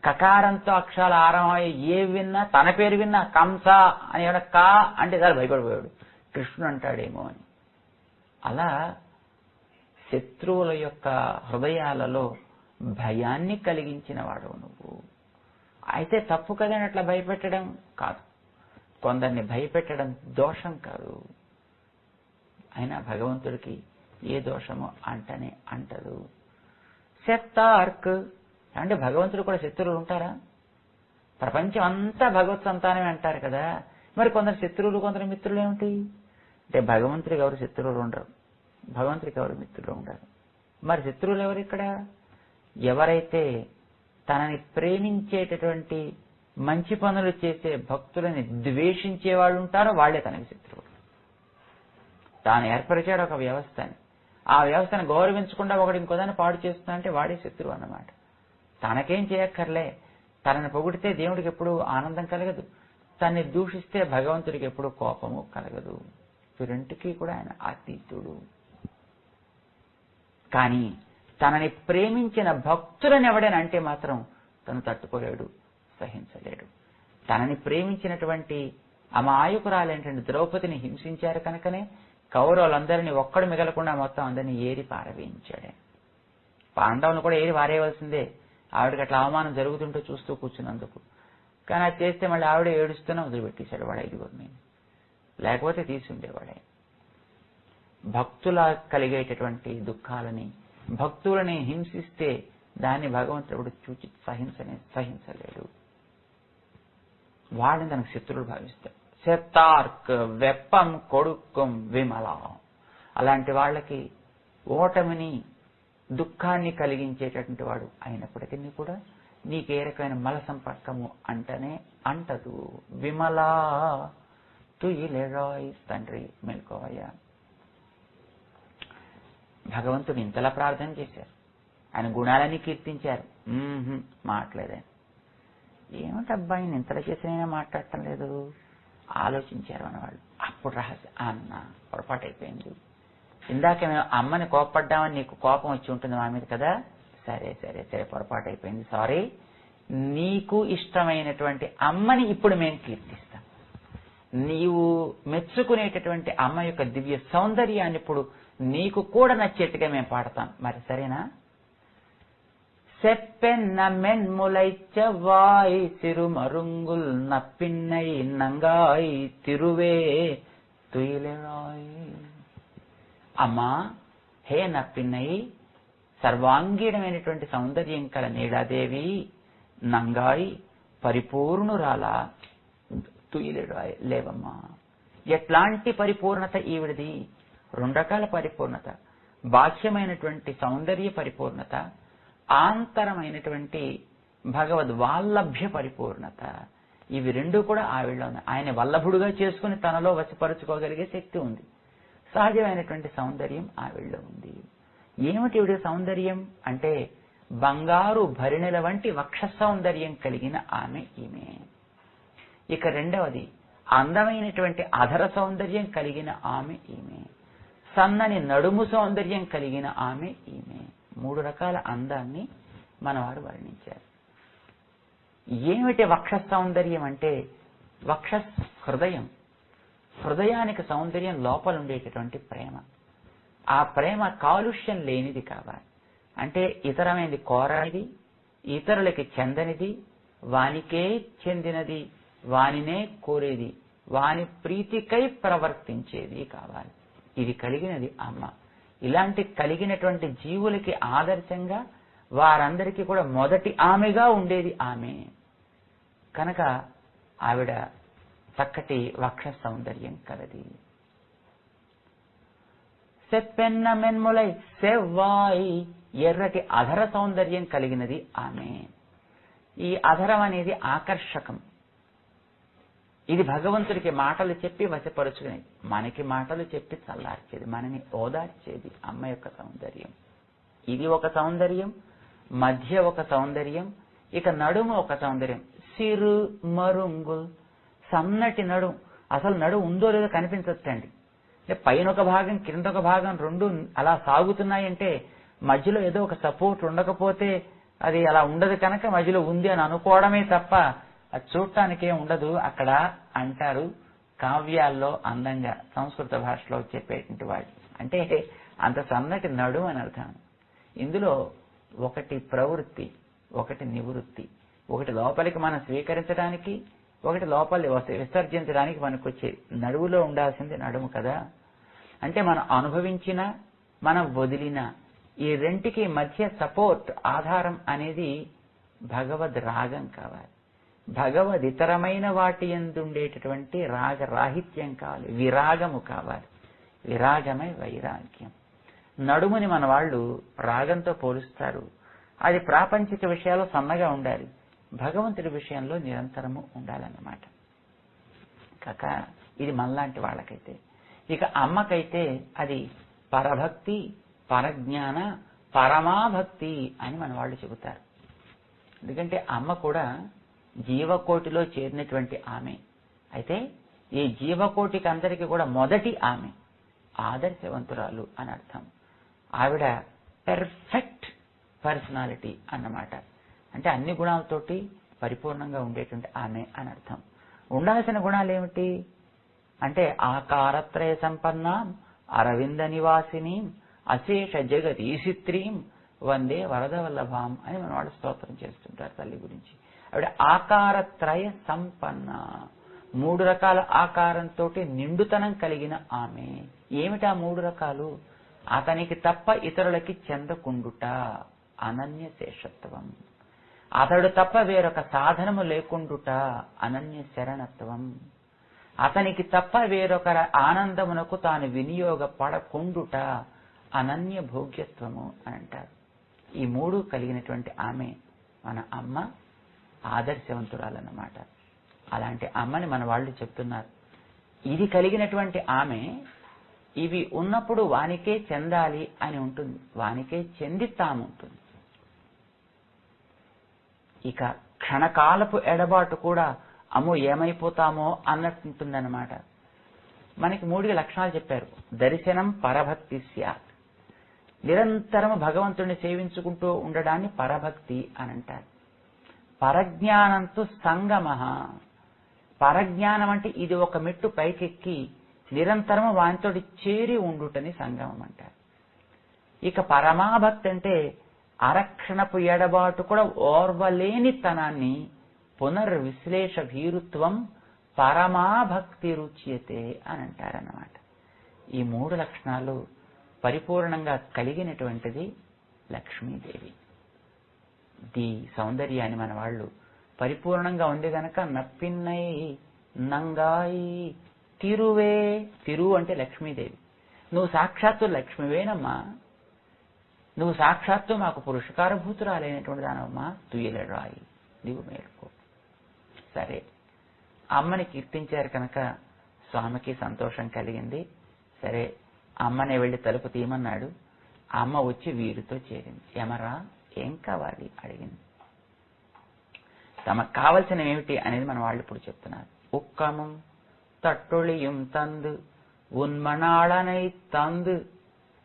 S1: కకారంతో అక్షరాలు ఆరంభమయ్యే ఏ విన్నా, తన పేరు విన్నా కంస అని ఏమైనా కా అంటే చాలా భయపడిపోయాడు, కృష్ణుడు అంటాడేమో అని. అలా శత్రువుల యొక్క హృదయాలలో భయాన్ని కలిగించిన వాడు నువ్వు. అయితే తప్పు కదని అట్లా భయపెట్టడం కాదు, కొందరిని భయపెట్టడం దోషం కాదు. అయినా భగవంతుడికి ఏ దోషమో అంటనే అంటదు. శత్తార్క్ అంటే భగవంతుడు కూడా శత్రువులు ఉంటారా? ప్రపంచం అంతా భగవత్ సంతానమే అంటారు కదా. మరి కొందరు శత్రువులు కొందరు మిత్రులు ఏమిటి అంటే, భగవంతుడికి ఎవరు శత్రువులు ఉండరు, భగవంతుడికి ఎవరు మిత్రులు ఉండరు. మరి శత్రువులు ఎవరు ఇక్కడ? ఎవరైతే తనని ప్రేమించేటటువంటి మంచి పనులు చేసే భక్తులని ద్వేషించే వాళ్ళు ఉంటారో వాళ్లే తనకి శత్రువులు. తాను ఏర్పరిచాడు ఒక వ్యవస్థని, ఆ వ్యవస్థను గౌరవించకుండా ఒకటి ఇంకోదాన్ని పాడు చేస్తుందంటే వాడే శత్రువు అన్నమాట. తనకేం చేయక్కర్లే, తనని పొగిడితే దేవుడికి ఎప్పుడు ఆనందం కలగదు, తన్ని దూషిస్తే భగవంతుడికి ఎప్పుడు కోపము కలగదు. రెంటికి కూడా ఆయన అతీతుడు. కానీ తనని ప్రేమించిన భక్తులని ఎవడైనా అంటే మాత్రం తను తట్టుకోలేడు, సహించలేడు. తనని ప్రేమించినటువంటి అమాయకురాలైనటువంటి ద్రౌపదిని హింసించారు కనుకనే కౌరవులందరినీ ఒక్కడు మిగలకుండా మొత్తం అందరినీ ఏరి పారవేయించాడు. పాండవులను కూడా ఏరి వారేయవలసిందే, ఆవిడకి అట్లా అవమానం జరుగుతుంటూ చూస్తూ కూర్చున్నందుకు. కానీ అది చేస్తే మళ్ళీ ఆవిడ ఏడుస్తూనే వదిలిపెట్టేశాడు వాడు 5గురిని, లేకపోతే తీసి ఉండేవాడే. భక్తుల కలిగేటటువంటి దుఃఖాలని, భక్తులని హింసిస్తే దాన్ని భగవంతుడు చూచి సహించలేడు. వాడిని తనకు శత్రువులు భావిస్తాడు. శత్తార్క్ వెప్పం కొడుక్కం విమల. అలాంటి వాళ్ళకి ఓటమిని దుఃఖాన్ని కలిగించేటటువంటి వాడు అయినప్పటికీ కూడా నీకే రకమైన మల సంపర్కము అంటనే అంటదు. విమలా తుయిలెరాయ్, తండ్రి మేల్కోవయ్యా. భగవంతుడు ఇంతలా ప్రార్థన చేశారు, ఆయన గుణాలని కీర్తించారు. మాట్లాడారు. ఏమిటబ్బా ఆయన ఇంతలా చేసినైనా మాట్లాడటం లేదు, ఆలోచించారు అన్నవాళ్ళు. అప్పుడు రహస్యం, అన్న పొరపాటు అయిపోయింది. ఇందాక మేము అమ్మని కోపడ్డామని నీకు కోపం వచ్చి ఉంటుంది మా మీద కదా, సరే సరే సరే పొరపాటు అయిపోయింది, సారీ. నీకు ఇష్టమైనటువంటి అమ్మని ఇప్పుడు మేము కీర్తిస్తాం. నీవు మెచ్చుకునేటటువంటి అమ్మ యొక్క దివ్య సౌందర్యాన్ని ఇప్పుడు నీకు కూడా నచ్చేట్టుగా మేము పాడతాం. మరి సరేనా? செப்பென்ன மென்முலைச் செவ்வாய் சிறுமருங்குல் நப்பின்னை நங்காய் తిరువే తుయిలెరాయ్. అమ్మా, హే నప్పిన్నై, సర్వాంగీణమైనటువంటి సౌందర్యం కల నీడాదేవి, నంగాయి పరిపూర్ణురాలా, తుయిలెరాయ్ లేవమ్మా. ఎట్లాంటి పరిపూర్ణత ఈవిడిది? 2 రకాల పరిపూర్ణత, బాహ్యమైనటువంటి సౌందర్య పరిపూర్ణత, ఆంతరమైనటువంటి భగవద్ వాల్లభ్య పరిపూర్ణత. ఇవి 2 కూడా ఆవిడలో ఉన్నాయి. ఆయన వల్లభుడుగా చేసుకుని తనలో వశపరుచుకోగలిగే శక్తి ఉంది. సహజమైనటువంటి సౌందర్యం ఆవిడలో ఉంది. ఏమిటి ఈవిడ సౌందర్యం అంటే, బంగారు భరిణెల వంటి వక్ష సౌందర్యం కలిగిన ఆమె ఈమె. ఇక రెండవది, అందమైనటువంటి అధర సౌందర్యం కలిగిన ఆమె ఈమె. సన్నని నడుము సౌందర్యం కలిగిన ఆమె ఈమె. 3 రకాల అందాన్ని మనవారు వర్ణించారు. ఏమిటి వక్ష సౌందర్యం అంటే, వక్ష హృదయం. హృదయానికి సౌందర్యం లోపల ఉండేటటువంటి ప్రేమ. ఆ ప్రేమ కాలుష్యం లేనిది కావాలి. అంటే ఇతరమైనది కోరనిది, ఇతరులకి చెందనిది, వానికే చెందినది, వానినే కోరేది, వాని ప్రీతికై ప్రవర్తించేది కావాలి. ఇది కలిగినది అమ్మ. ఇలాంటి కలిగినటువంటి జీవులకి ఆదర్శంగా, వారందరికీ కూడా మొదటి ఆమెగా ఉండేది ఆమె. కనుక ఆవిడ చక్కటి వక్ష సౌందర్యం కలది. సెప్పెన్న మెన్ములై సెవ్వాయి, ఎర్రటి అధర సౌందర్యం కలిగినది ఆమె. ఈ అధరం అనేది ఆకర్షకం. ఇది భగవంతుడికి మాటలు చెప్పి వశపరుచుకునేది, మనకి మాటలు చెప్పి చల్లార్చేది, మనని ఓదార్చేది అమ్మ యొక్క సౌందర్యం. ఇది ఒక సౌందర్యం, మధ్య ఒక సౌందర్యం, ఇక నడుము ఒక సౌందర్యం. సిరు మరుంగుల్, సన్నటి నడుము. అసలు నడుము ఉందో లేదో కనిపించచ్చండి. పైన ఒక భాగం కింద ఒక భాగం 2 అలా సాగుతున్నాయంటే మధ్యలో ఏదో ఒక సపోర్ట్ ఉండకపోతే అది అలా ఉండదు. కనుక మధ్యలో ఉంది అని అనుకోవడమే తప్ప అది చూడటానికే ఉండదు అక్కడ అంటారు కావ్యాల్లో అందంగా సంస్కృత భాషలో చెప్పేటువంటి వాడు. అంటే అంత సన్నటి నడుము అని అర్థం. ఇందులో ఒకటి ప్రవృత్తి, ఒకటి నివృత్తి, ఒకటి లోపలికి మనం స్వీకరించడానికి, ఒకటి లోపలి విసర్జించడానికి మనకొచ్చేది. నడువులో ఉండాల్సింది నడుము కదా. అంటే మనం అనుభవించిన, మనం వదిలిన, ఈ రెంటికి మధ్య సపోర్ట్, ఆధారం అనేది భగవద్ రాగం కావాలి. భగవదితరమైన వాటి యందుండేటటువంటి రాగరాహిత్యం కావాలి, విరాగము కావాలి. విరాగమే వైరాగ్యం. నడుముని మన వాళ్ళు రాగంతో పోలుస్తారు. అది ప్రాపంచిక విషయాల్లో సన్నగా ఉండాలి, భగవంతుడి విషయంలో నిరంతరము ఉండాలన్నమాట. కాక ఇది మనలాంటి వాళ్ళకైతే. ఇక అమ్మకైతే అది పరభక్తి, పరజ్ఞాన, పరమాభక్తి అని మన వాళ్ళు చెబుతారు. ఎందుకంటే అమ్మ కూడా జీవకోటిలో చేరినటువంటి ఆమె. అయితే ఈ జీవకోటికి అందరికీ కూడా మొదటి ఆమె, ఆదర్శవంతురాలు అని అర్థం. ఆవిడ పెర్ఫెక్ట్ పర్సనాలిటీ అన్నమాట. అంటే అన్ని గుణాలతోటి పరిపూర్ణంగా ఉండేటువంటి ఆమె అని అర్థం. ఉండాల్సిన గుణాలు ఏమిటి అంటే, ఆకారత్రయ సంపన్నాం అరవింద నివాసిని అశేష జగదీశిత్రీం వందే వరదవల్లభాం అని మన వాళ్ళు స్తోత్రం చేస్తుంటారు తల్లి గురించి. ఆవిడ ఆకారత్రయ సంపన్న, 3 రకాల ఆకారంతో నిండుతనం కలిగిన ఆమె. ఏమిటా 3 రకాలు? అతనికి తప్ప ఇతరులకి చెందకుండుట, అనన్య శేషత్వం. అతడు తప్ప వేరొక సాధనము లేకుండుట, అనన్య శరణత్వం. అతనికి తప్ప వేరొకర ఆనందమునకు తాను వినియోగపడకుండుట, అనన్య భోగ్యత్వము అని అంటారు. ఈ 3 కలిగినటువంటి ఆమె మన అమ్మ, ఆదర్శవంతురాలన్నమాట. అలాంటి అమ్మని మన వాళ్ళు చెప్తున్నారు. ఇది కలిగినటువంటి ఆమె ఇవి ఉన్నప్పుడు వానికే చెందాలి అని ఉంటుంది, వానికే చెందితాము ఉంటుంది. ఇక క్షణకాలపు ఎడబాటు కూడా అమ్మో ఏమైపోతామో అన్నట్టుంటుందన్నమాట. మనకి 3 లక్షణాలు చెప్పారు. దర్శనం పరభక్తి స్యాత్, నిరంతరం భగవంతుడిని సేవించుకుంటూ ఉండడాన్ని పరభక్తి అని అంటారు. పరజ్ఞానంతో సంగమ, పరజ్ఞానం అంటే ఇది ఒక మెట్టు పైకెక్కి నిరంతరము వానితోటి చేరి ఉండుటని సంగమం అంటారు. ఇక పరమాభక్తి అంటే అరక్షణపు ఎడబాటు కూడా ఓర్వలేని తనాన్ని పునర్విశ్లేష భీరుత్వం పరమాభక్తి రుచ్యతే అని అంటారన్నమాట. ఈ 3 లక్షణాలు పరిపూర్ణంగా కలిగినటువంటిది లక్ష్మీదేవి. ఈ సౌందర్యాన్ని మన వాళ్ళు పరిపూర్ణంగా ఉంది గనక నప్పిన్నై నంగాయి తిరువే, తిరువు అంటే లక్ష్మీదేవి. నువ్వు సాక్షాత్తు లక్ష్మివేనమ్మా, నువ్వు సాక్షాత్తు మాకు పురుషకారభూతురాలైనటువంటి దానమ్మా, తుయ్యలరాయి నీవు మేలుకో. సరే, అమ్మని కీర్తించారు కనుక స్వామికి సంతోషం కలిగింది. సరే, అమ్మనే వెళ్ళి తలుపు తీయమన్నాడు. అమ్మ వచ్చి వీరితో చేరింది. ఎమరా ఏం కావాలి అడిగింది. తమకు కావలసిన ఏమిటి అనేది మన వాళ్ళు ఇప్పుడు చెప్తున్నారు. ఉక్కము తట్టొళిயும் தந்து உன்மணாளனை தந்து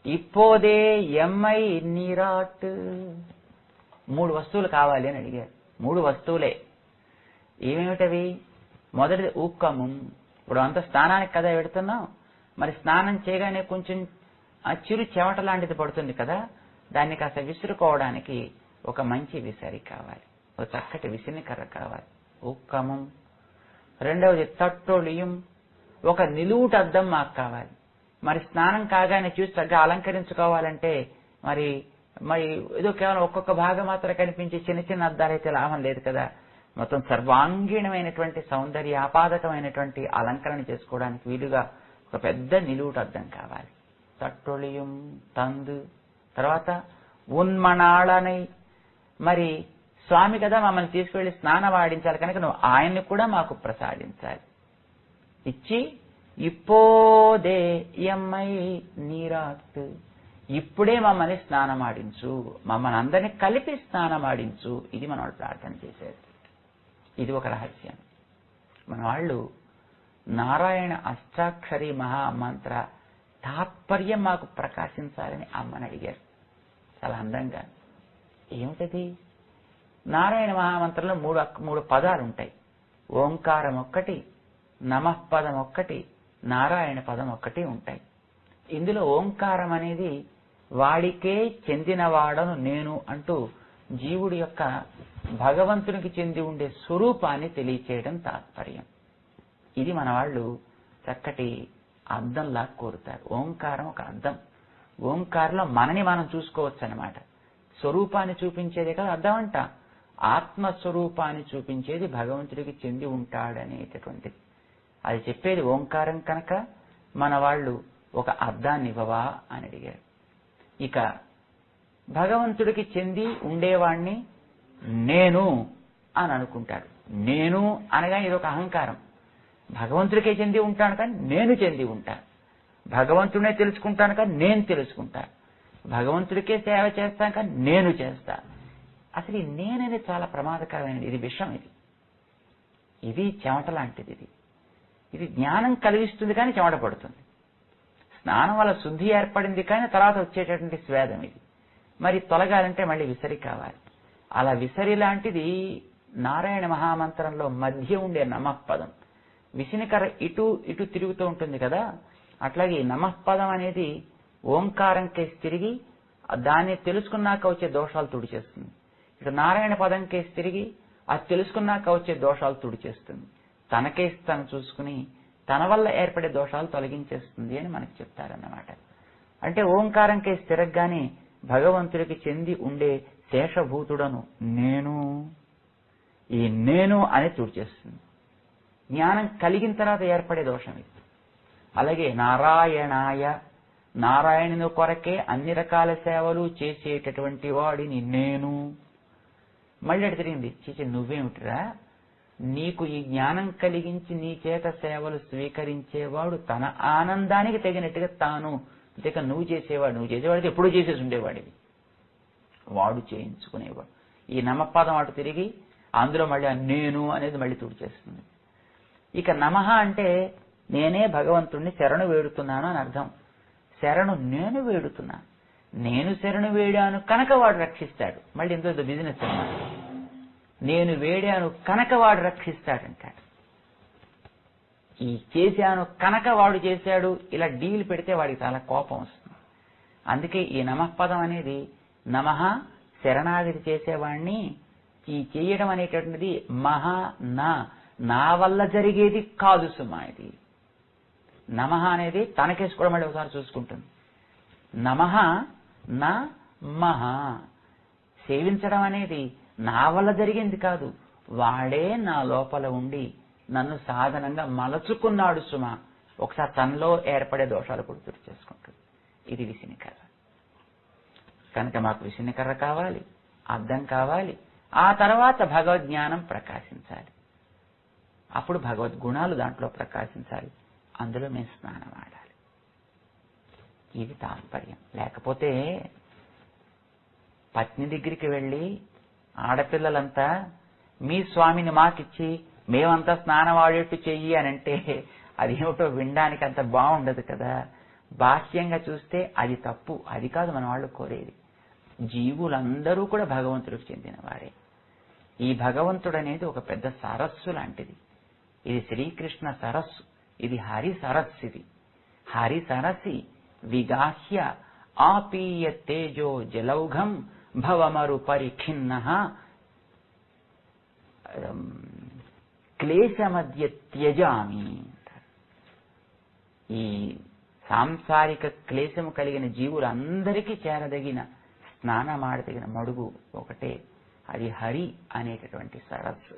S1: இப்போதே ఎమ్మై నీరాట్. 3 వస్తువులు కావాలి అని అడిగారు. 3 వస్తువులే. ఏమేమిటవి? మొదటిది ఉక్కము. ఇప్పుడు అంత స్నానానికి కదా పెడుతున్నాం, మరి స్నానం చేయగానే కొంచెం చిరు చెమట లాంటిది పడుతుంది కదా, దాన్ని కాస్త విసురుకోవడానికి ఒక మంచి విసరి కావాలి, ఒక చక్కటి విసిని కర్ర కావాలి, ఉక్కము. రెండవది తట్టొళియం, ఒక నిలువుట అద్దం మాకు కావాలి. మరి స్నానం కాగానే చూసి చక్కగా అలంకరించుకోవాలంటే మరి మరి ఏదో కేవలం ఒక్కొక్క భాగం మాత్రం కనిపించే చిన్న చిన్న అద్దాలైతే లాభం లేదు కదా, మొత్తం సర్వాంగీణమైనటువంటి సౌందర్య ఆపాదకమైనటువంటి అలంకరణ చేసుకోవడానికి వీలుగా ఒక పెద్ద నిలువుట అద్దం కావాలి. తట్టొళియం తందు. తర్వాత ఉన్మణాళనై, మరి స్వామి కదా మమ్మల్ని తీసుకువెళ్లి స్నానం ఆడించాలి కనుక నువ్వు ఆయన్ని కూడా మాకు ప్రసాదించాలి. ఇచ్చి ఇప్పోదే ఎమ్మై నీరాట్, ఇప్పుడే మమ్మల్ని స్నానమాడించు, మమ్మల్ని అందరినీ కలిపి స్నానమాడించు. ఇది మన వాళ్ళు ప్రార్థన చేసేది. ఇది ఒక రహస్యం. మన వాళ్ళు నారాయణ అష్టాక్షరి మహామంత్ర తాత్పర్యం మాకు ప్రకాశించాలని అమ్మని అడిగారు. చాలా అందంగా. ఏమిటది? నారాయణ మహామంత్రంలో 3 పదాలు ఉంటాయి. ఓంకారం ఒక్కటి, నమఃపదం ఒక్కటి, నారాయణ పదం ఒక్కటి ఉంటాయి. ఇందులో ఓంకారం అనేది వాడికే చెందినవాడను నేను అంటూ జీవుడి యొక్క భగవంతునికి చెంది ఉండే స్వరూపాన్ని తెలియచేయడం తాత్పర్యం. ఇది మన వాళ్ళు చక్కటి అద్దంలా కోరుతారు. ఓంకారం ఒక అద్దం. ఓంకారంలో మనని మనం చూసుకోవచ్చు అన్నమాట. స్వరూపాన్ని చూపించేదే కదా అద్దం అంట. ఆత్మస్వరూపాన్ని చూపించేది భగవంతుడికి చెంది ఉంటాడనేటటువంటిది. అది చెప్పేది ఓంకారం కనుక మన వాళ్ళు ఒక అద్దాన్ని ఇవ్వవా అని అడిగారు. ఇక భగవంతుడికి చెంది ఉండేవాణ్ణి నేను అని అనుకుంటాడు. నేను అనగా ఇదొక అహంకారం. భగవంతుడికే చెంది ఉంటాను కానీ నేను చెంది ఉంటాను, భగవంతుడినే తెలుసుకుంటాను కానీ నేను తెలుసుకుంటాను, భగవంతుడికే సేవ చేస్తాను కానీ నేను చేస్తాను. అసలు ఈ నేననేది చాలా ప్రమాదకరమైనది. ఇది విషం. ఇది చెమట లాంటిది. ఇది జ్ఞానం కలిగిస్తుంది కానీ చెమట పడుతుంది. స్నానం వల్ల శుద్ధి ఏర్పడింది కానీ తర్వాత వచ్చేటటువంటి స్వేదం ఇది. మరి తొలగాలంటే మళ్ళీ విసరి కావాలి. అలా విసరి లాంటిది నారాయణ మహామంత్రంలో మధ్య ఉండే నమఃపదం. విసినికర ఇటు ఇటు తిరుగుతూ ఉంటుంది కదా, అట్లాగే నమఃపదం అనేది ఓంకారం కేసి తిరిగి దాన్ని తెలుసుకున్నాక వచ్చే దోషాలు తుడిచేస్తుంది. ఇక నారాయణ పదం కేసి తిరిగి అది తెలుసుకున్నాక వచ్చే దోషాలు తుడిచేస్తుంది. తనకేసి తను చూసుకుని తన వల్ల ఏర్పడే దోషాలు తొలగించేస్తుంది అని మనకు చెప్తారన్నమాట. అంటే ఓంకారం కేసి తిరగగానే భగవంతుడికి చెంది ఉండే శేషభూతుడను నేను, ఈ నేను అని తుడిచేస్తుంది. జ్ఞానం కలిగిన తర్వాత ఏర్పడే దోషం ఇది. అలాగే నారాయణాయ, నారాయణుని కొరకే అన్ని రకాల సేవలు చేసేటటువంటి వాడిని నేను. మళ్ళీ అడి తిరిగింది, చీచి నువ్వేమిటిరా, నీకు ఈ జ్ఞానం కలిగించి నీ చేత సేవలు స్వీకరించేవాడు తన ఆనందానికి తగినట్టుగా తాను ఇక నువ్వు చేసేవాడికి ఎప్పుడూ చేసేసి ఉండేవాడివి, వాడు చేయించుకునేవాడు. ఈ నమపదం అటు తిరిగి అందులో మళ్ళీ నేను అనేది మళ్ళీ తుడిచేస్తుంది. ఇక నమః అంటే నేనే భగవంతుణ్ణి శరణు వేడుతున్నాను అని అర్థం. శరణు నేను వేడుతున్నాను, నేను శరణు వేడాను కనుక వాడు రక్షిస్తాడు. మళ్ళీ ఇందులో బిజినెస్ అన్నమాట. నేను వేడాను కనుక వాడు రక్షిస్తాడంటాడు. ఈ చేశాను కనుక వాడు చేశాడు, ఇలా డీల్ పెడితే వాడికి చాలా కోపం వస్తుంది. అందుకే ఈ నమఃపదం అనేది నమః శరణాగతి చేసేవాణ్ణి, ఈ చేయడం అనేటటువంటిది మహా నా వల్ల జరిగేది కాదు సుమా. ఇది నమః అనేది తనకేసుకోవడం మళ్ళీ ఒకసారి చూసుకుంటుంది. నమః నా మహా, సేవించడం అనేది నా వల్ల జరిగింది కాదు, వాడే నా లోపల ఉండి నన్ను సాధనంగా మలచుకున్నాడు సుమా. ఒకసారి తనలో ఏర్పడే దోషాలు కూడా గుర్తు చేసుకుంటుంది. ఇది విసినికర్ర. కనుక మాకు విసినికర్ర కావాలి, అద్దం కావాలి, ఆ తర్వాత భగవద్జ్ఞానం ప్రకాశించాలి, అప్పుడు భగవద్గుణాలు దాంట్లో ప్రకాశించాలి, అందులో మేము స్నానం ఆడాలి. ఇది తాత్పర్యం. లేకపోతే పత్ని దగ్గరికి వెళ్ళి ఆడపిల్లలంతా మీ స్వామిని మాకిచ్చి మేమంతా స్నానం ఆడేట్టు చెయ్యి అని అంటే అదేమిటో వినడానికి అంత బాగుండదు కదా. బాహ్యంగా చూస్తే అది తప్పు, అది కాదు మన వాళ్ళు కోరేది. జీవులందరూ కూడా భగవంతుడికి చెందిన వారే. ఈ భగవంతుడు అనేది ఒక పెద్ద సరస్సు లాంటిది. ఇది శ్రీకృష్ణ సరస్సు, ఇది హరి సరస్సు. ఇది హరి సరసి విగాహ్య ఆపీయ తేజో జలౌఘం భవమరు పరిఖిన్న క్లేశ మధ్య త్యజామి. ఈ సాంసారిక క్లేశము కలిగిన జీవులందరికీ చేరదగిన స్నానమాడదగిన మడుగు ఒకటే, అది హరి అనేటటువంటి సరస్సు.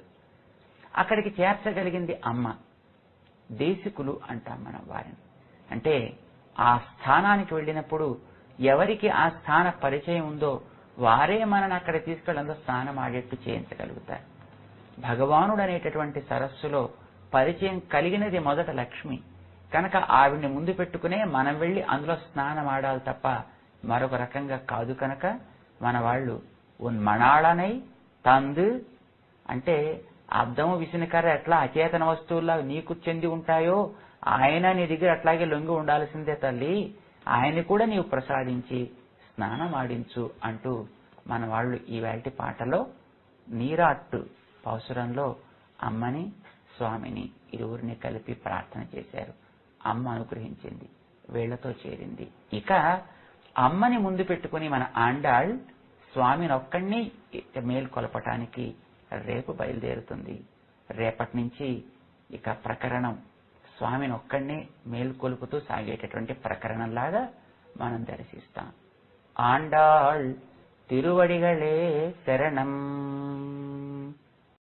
S1: అక్కడికి చేర్చగలిగింది అమ్మ. దేశికులు అంటాం మనం వారిని. అంటే ఆ స్థానానికి వెళ్ళినప్పుడు ఎవరికి ఆ స్థాన పరిచయం ఉందో వారే మనని అక్కడ తీసుకెళ్ళి అందులో స్నానం ఆడేట్టు చేయించగలుగుతారు. భగవానుడు అనేటటువంటి సరస్సులో పరిచయం కలిగినది మొదట లక్ష్మి కనుక ఆవిడ్ని ముందు పెట్టుకునే మనం వెళ్ళి అందులో స్నానం ఆడాలి తప్ప మరొక రకంగా కాదు. కనుక మన వాళ్ళు మణాళనై తందు అంటే అద్దము విసినకర్ర ఎట్లా అచేతన వస్తువుల్లా నీకు చెంది ఉంటాయో ఆయన నీ దగ్గర అట్లాగే లొంగి ఉండాల్సిందే తల్లి, ఆయన్ని కూడా నీవు ప్రసాదించి స్నానం ఆడించు అంటూ మన వాళ్ళు ఈవేళటి పాటలో నీరాట్టు పాసురంలో అమ్మని స్వామిని ఇరువురిని కలిపి ప్రార్థన చేశారు. అమ్మ అనుగ్రహించింది, వేళ్లతో చేరింది. ఇక అమ్మని ముందు పెట్టుకుని మన ఆండాళ్ స్వామిని ఒక్కడిని మేల్కొలపటానికి రేపు బయలుదేరుతుంది. రేపటి నుంచి ఇక ప్రకరణం స్వామిని ఒక్కడినే మేల్కొలుపుతూ సాగేటటువంటి ప్రకరణంలాగా మనం దర్శిస్తాం. ఆండాళ్ తిరువడిగళే శరణం.